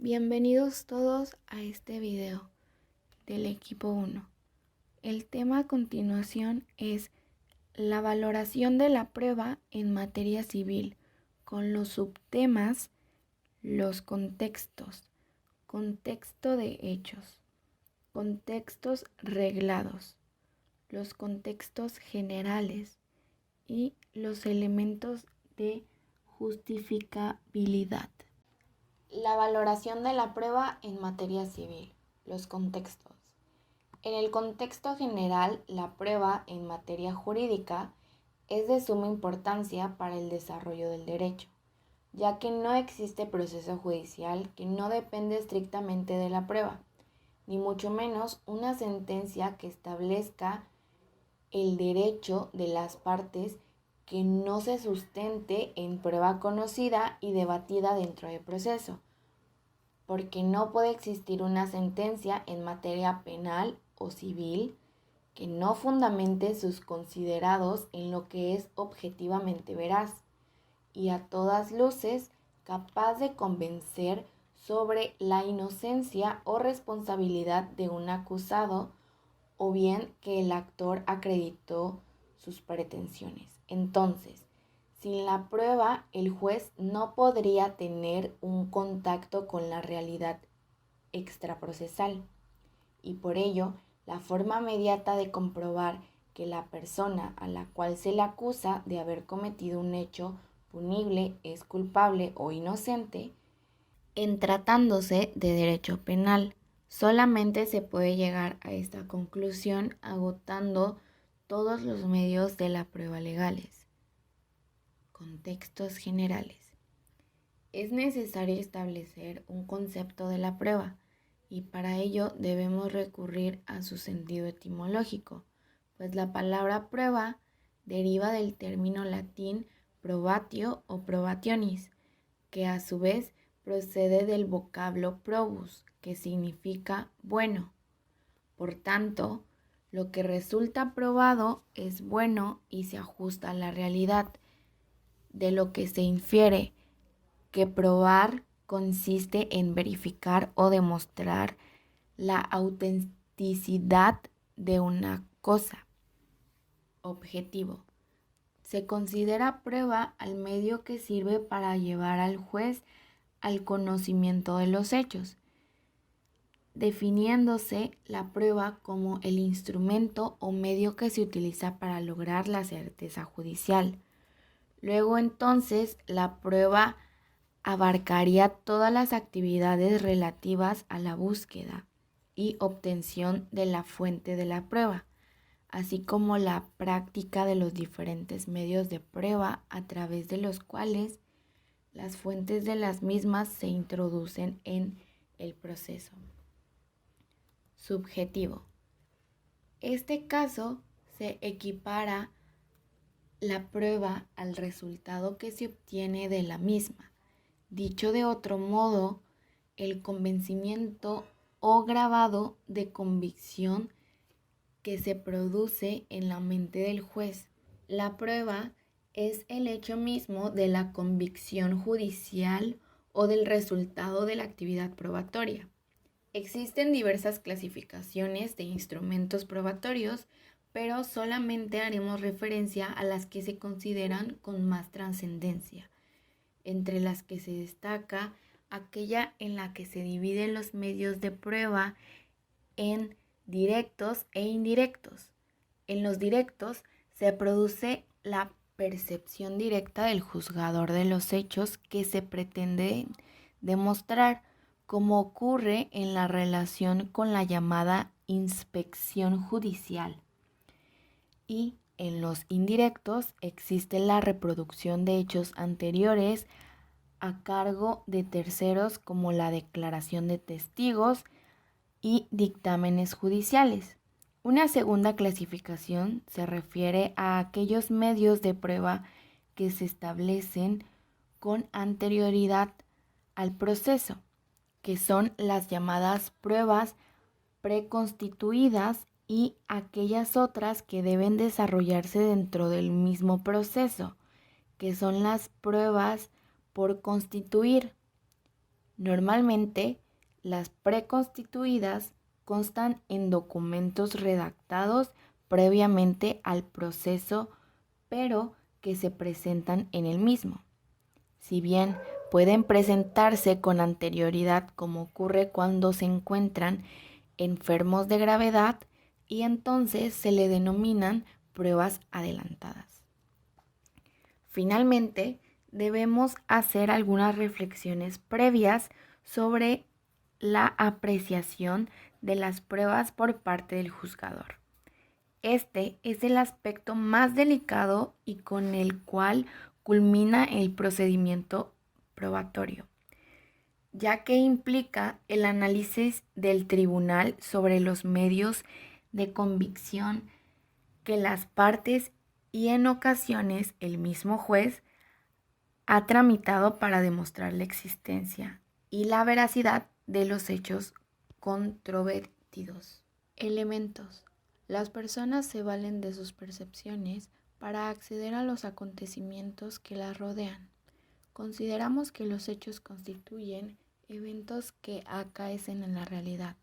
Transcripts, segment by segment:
Bienvenidos todos a este video del equipo 1. El tema a continuación es la valoración de la prueba en materia civil con los subtemas, los contextos, contexto de hechos, contextos reglados, los contextos generales y los elementos de justificabilidad. La valoración de la prueba en materia civil, los contextos. En el contexto general, la prueba en materia jurídica es de suma importancia para el desarrollo del derecho, ya que no existe proceso judicial que no depende estrictamente de la prueba, ni mucho menos una sentencia que establezca el derecho de las partes que no se sustente en prueba conocida y debatida dentro del proceso, porque no puede existir una sentencia en materia penal o civil que no fundamente sus considerados en lo que es objetivamente veraz y a todas luces capaz de convencer sobre la inocencia o responsabilidad de un acusado, o bien que el actor acreditó sus pretensiones. Entonces, sin la prueba, el juez no podría tener un contacto con la realidad extraprocesal y por ello, la forma inmediata de comprobar que la persona a la cual se le acusa de haber cometido un hecho punible es culpable o inocente, en tratándose de derecho penal, solamente se puede llegar a esta conclusión agotando todos los medios de la prueba legales. Contextos generales. Es necesario establecer un concepto de la prueba y para ello debemos recurrir a su sentido etimológico, pues la palabra prueba deriva del término latín probatio o probationis, que a su vez procede del vocablo probus, que significa bueno. Por tanto, lo que resulta probado es bueno y se ajusta a la realidad, de lo que se infiere que probar consiste en verificar o demostrar la autenticidad de una cosa. Objetivo. Se considera prueba al medio que sirve para llevar al juez al conocimiento de los hechos, definiéndose la prueba como el instrumento o medio que se utiliza para lograr la certeza judicial. Luego entonces la prueba abarcaría todas las actividades relativas a la búsqueda y obtención de la fuente de la prueba, así como la práctica de los diferentes medios de prueba a través de los cuales las fuentes de las mismas se introducen en el proceso. Subjetivo. Este caso se equipara la prueba al resultado que se obtiene de la misma. Dicho de otro modo, el convencimiento o grabado de convicción que se produce en la mente del juez. La prueba es el hecho mismo de la convicción judicial o del resultado de la actividad probatoria. Existen diversas clasificaciones de instrumentos probatorios, pero solamente haremos referencia a las que se consideran con más trascendencia, entre las que se destaca aquella en la que se dividen los medios de prueba en directos e indirectos. En los directos se produce la percepción directa del juzgador de los hechos que se pretende demostrar, como ocurre en la relación con la llamada inspección judicial. Y en los indirectos existe la reproducción de hechos anteriores a cargo de terceros, como la declaración de testigos y dictámenes judiciales. Una segunda clasificación se refiere a aquellos medios de prueba que se establecen con anterioridad al proceso, que son las llamadas pruebas preconstituidas y aquellas otras que deben desarrollarse dentro del mismo proceso, que son las pruebas por constituir. Normalmente, las preconstituidas constan en documentos redactados previamente al proceso, pero que se presentan en el mismo. Si bien pueden presentarse con anterioridad, como ocurre cuando se encuentran enfermos de gravedad, y entonces se le denominan pruebas adelantadas. Finalmente, debemos hacer algunas reflexiones previas sobre la apreciación de las pruebas por parte del juzgador. Este es el aspecto más delicado y con el cual culmina el procedimiento probatorio, ya que implica el análisis del tribunal sobre los medios de convicción que las partes y en ocasiones el mismo juez ha tramitado para demostrar la existencia y la veracidad de los hechos controvertidos. Elementos. Las personas se valen de sus percepciones para acceder a los acontecimientos que las rodean. Consideramos que los hechos constituyen eventos que acaecen en la realidad,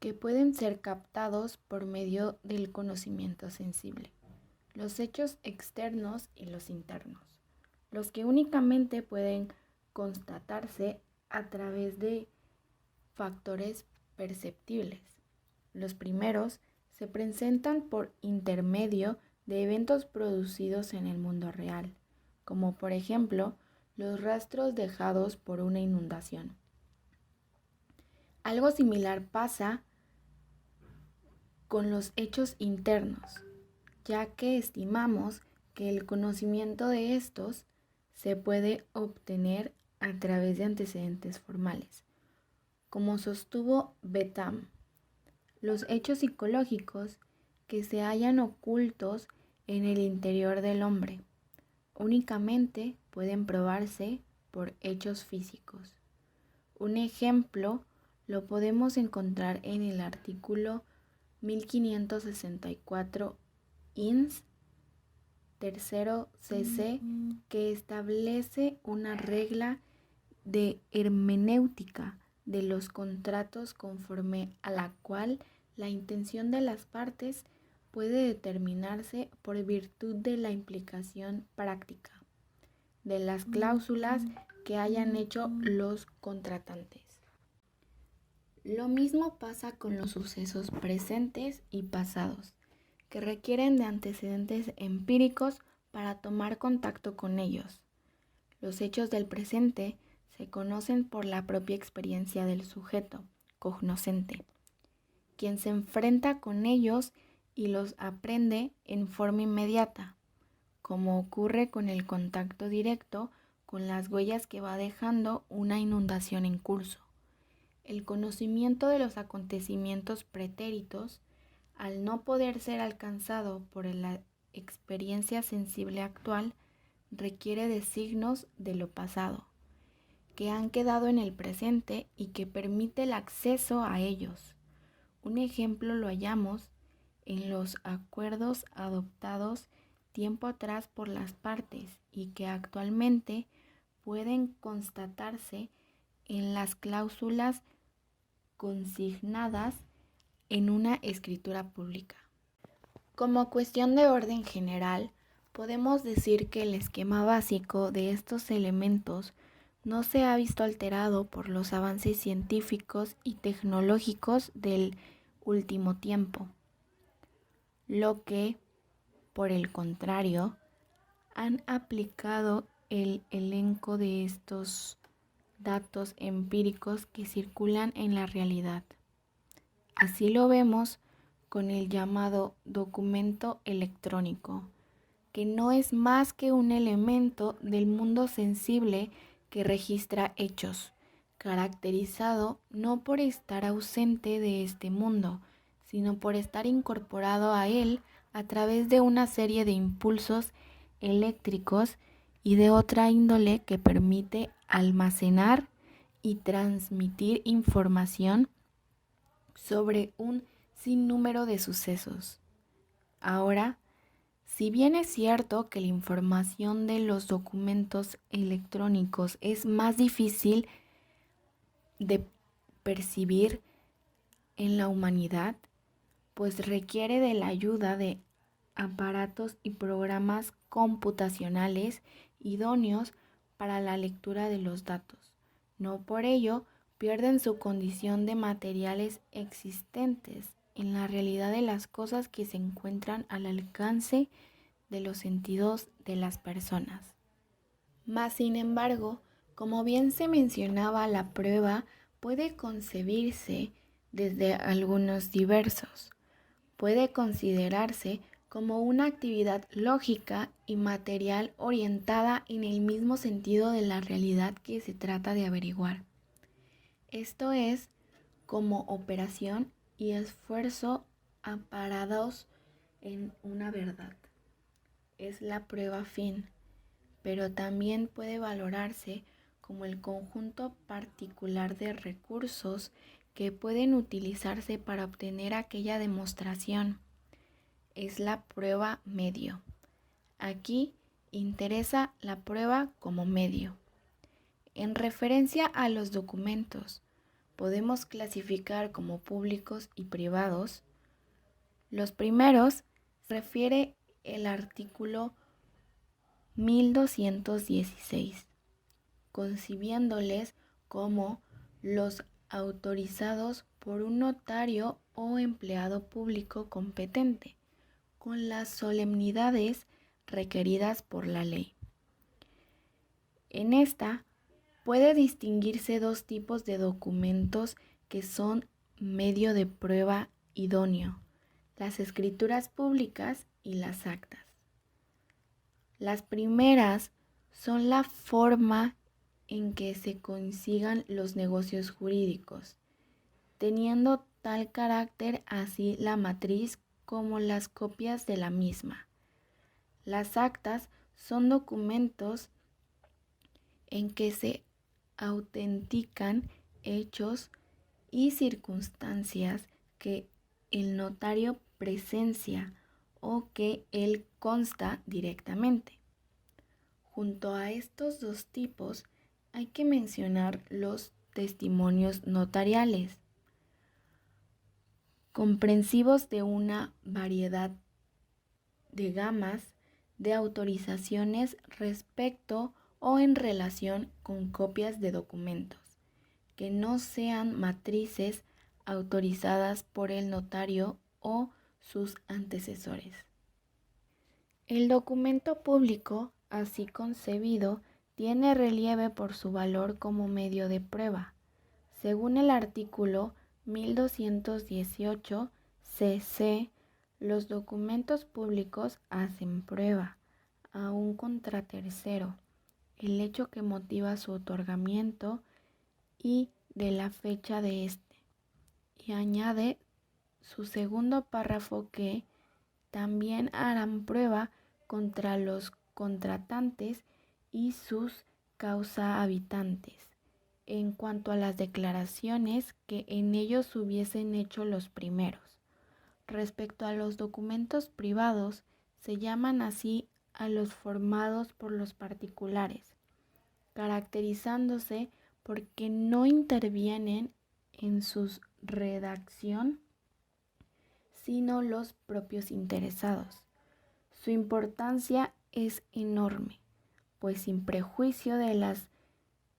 que pueden ser captados por medio del conocimiento sensible. Los hechos externos y los internos, los que únicamente pueden constatarse a través de factores perceptibles. Los primeros se presentan por intermedio de eventos producidos en el mundo real, como por ejemplo los rastros dejados por una inundación. Algo similar pasa con los hechos internos, ya que estimamos que el conocimiento de estos se puede obtener a través de antecedentes formales. Como sostuvo Betam, los hechos psicológicos que se hallan ocultos en el interior del hombre únicamente pueden probarse por hechos físicos. Un ejemplo lo podemos encontrar en el artículo 1564 INS tercero CC, que establece una regla de hermenéutica de los contratos conforme a la cual la intención de las partes puede determinarse por virtud de la implicación práctica de las cláusulas que hayan hecho los contratantes. Lo mismo pasa con los sucesos presentes y pasados, que requieren de antecedentes empíricos para tomar contacto con ellos. Los hechos del presente se conocen por la propia experiencia del sujeto, cognoscente, quien se enfrenta con ellos y los aprende en forma inmediata, como ocurre con el contacto directo con las huellas que va dejando una inundación en curso. El conocimiento de los acontecimientos pretéritos, al no poder ser alcanzado por la experiencia sensible actual, requiere de signos de lo pasado, que han quedado en el presente y que permite el acceso a ellos. Un ejemplo lo hallamos en los acuerdos adoptados tiempo atrás por las partes y que actualmente pueden constatarse en las cláusulas consignadas en una escritura pública. Como cuestión de orden general, podemos decir que el esquema básico de estos elementos no se ha visto alterado por los avances científicos y tecnológicos del último tiempo, lo que, por el contrario, han aplicado el elenco de estos datos empíricos que circulan en la realidad. Así lo vemos con el llamado documento electrónico, que no es más que un elemento del mundo sensible que registra hechos, caracterizado no por estar ausente de este mundo, sino por estar incorporado a él a través de una serie de impulsos eléctricos y de otra índole que permite almacenar y transmitir información sobre un sinnúmero de sucesos. Ahora Si bien es cierto que la información de los documentos electrónicos es más difícil de percibir en la humanidad, pues requiere de la ayuda de aparatos y programas computacionales idóneos para la lectura de los datos. No por ello pierden su condición de materiales existentes en la realidad de las cosas que se encuentran al alcance de los sentidos de las personas. Mas, sin embargo, como bien se mencionaba, la prueba puede concebirse desde algunos diversos. Puede considerarse como una actividad lógica y material orientada en el mismo sentido de la realidad que se trata de averiguar. Esto es, como operación y esfuerzo amparados en una verdad. Es la prueba fin, pero también puede valorarse como el conjunto particular de recursos que pueden utilizarse para obtener aquella demostración. Es la prueba medio. Aquí interesa la prueba como medio. En referencia a los documentos, podemos clasificar como públicos y privados. Los primeros refiere el artículo 1216, concibiéndoles como los autorizados por un notario o empleado público competente, con las solemnidades requeridas por la ley. En esta puede distinguirse dos tipos de documentos que son medio de prueba idóneo: las escrituras públicas y las actas. Las primeras son la forma en que se consigan los negocios jurídicos, teniendo tal carácter así la matriz como las copias de la misma. Las actas son documentos en que se autentican hechos y circunstancias que el notario presencia o que él consta directamente. Junto a estos dos tipos hay que mencionar los testimonios notariales, comprensivos de una variedad de gamas de autorizaciones respecto o en relación con copias de documentos, que no sean matrices autorizadas por el notario o sus antecesores. El documento público, así concebido, tiene relieve por su valor como medio de prueba. Según el artículo 1218 CC, los documentos públicos hacen prueba, aun contra tercero, el hecho que motiva su otorgamiento y de la fecha de este. Y añade su segundo párrafo que también harán prueba contra los contratantes y sus causa habitantes, en cuanto a las declaraciones que en ellos hubiesen hecho los primeros. Respecto a los documentos privados, se llaman así a los formados por los particulares, caracterizándose porque no intervienen en su redacción sino los propios interesados. Su importancia es enorme, pues sin prejuicio de las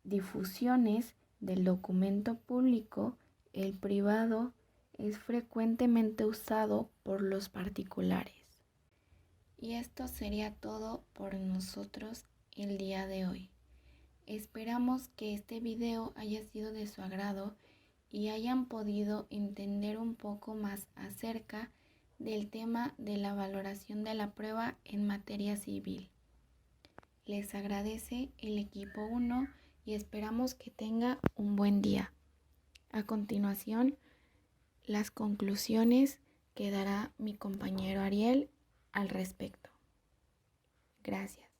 difusiones del documento público, el privado es frecuentemente usado por los particulares. Y esto sería todo por nosotros el día de hoy. Esperamos que este video haya sido de su agrado y hayan podido entender un poco más acerca del tema de la valoración de la prueba en materia civil. Les agradece el equipo 1 y esperamos que tenga un buen día. A continuación, las conclusiones que dará mi compañero Ariel al respecto. Gracias.